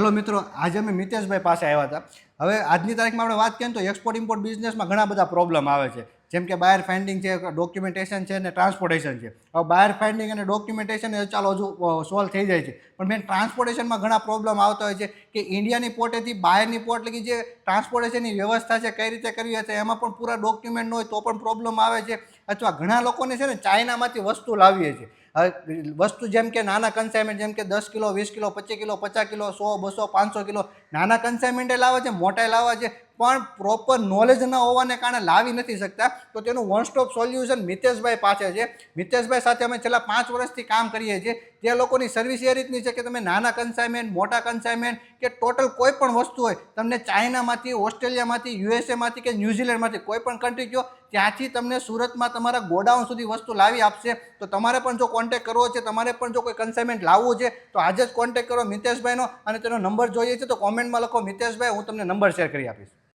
Hello મિત્રો, આજે અમે મિતેશભાઈ પાસે આવ્યા હતા. હવે આજની તારીખમાં આપણે વાત કરીએ તો એક્સપોર્ટ ઇમ્પોર્ટ બિઝનેસમાં ઘણા બધા પ્રોબ્લેમ આવે છે. જેમ કે બાયર ફાઇન્ડિંગ છે, ડોક્યુમેન્ટેશન છે અને ટ્રાન્સપોર્ટેશન છે. હવે બાયર ફાઇન્ડિંગ અને ડોક્યુમેન્ટેશન એ ચાલો હજુ સોલ્વ થઈ જાય છે, પણ મેન ટ્રાન્સપોર્ટેશનમાં ઘણા પ્રોબ્લેમ આવતા હોય છે કે ઇન્ડિયાની પોર્ટેથી બહારની પોર્ટ લગી જે ટ્રાન્સપોર્ટેશનની વ્યવસ્થા છે કઈ રીતે કરવી હશે, એમાં પણ પૂરા ડોક્યુમેન્ટ ન હોય તો પણ પ્રોબ્લેમ આવે છે. અથવા ઘણા લોકોને છે ને ચાઇનામાંથી વસ્તુ લાવીએ છીએ. વસ્તુ જેમ કે નાના કન્સાઇનમેન્ટ જેમ કે 10 kilo, 20 kilo, 25 kilo, 50 kilo, 100, 200, 500 kilo નાના કન્સાઇનમેન્ટે લાવે છે, મોટા લાવે છે, પણ પ્રોપર નોલેજ ન હોવાને કારણે લાવી નથી શકતા. તો તેનું વન સ્ટોપ સોલ્યુશન મિતેશભાઈ પાસે છે. મિતેશભાઈ સાથે અમે છેલ્લા 5 વર્ષથી કામ કરીએ છીએ. તે લોકોની સર્વિસ એ રીતની છે કે તમે નાના કન્સાઇનમેન્ટ, મોટા કન્સાઇનમેન્ટ કે ટોટલ કોઈ પણ વસ્તુ હોય, તમને ચાઇનામાંથી, ઓસ્ટ્રેલિયામાંથી, યુએસએમાંથી કે ન્યૂઝીલેન્ડમાંથી કોઈ પણ કન્ટ્રી ગયો ત્યાંથી તમને સુરતમાં તમારા ગોડાઉન સુધી વસ્તુ લાવી આપશે. તો તમારે પણ જો કોન્ટેક્ટ કરવો છે, તમારે પણ જો કોઈ કન્સાઇનમેન્ટ લાવવું છે તો આજે જ કોન્ટેક્ટ કરો મિતેશભાઈનો, અને તેનો નંબર જોઈએ છે તો કોમેન્ટમાં લખો મિતેશભાઈ, હું તમને નંબર શેર કરી આપીશ.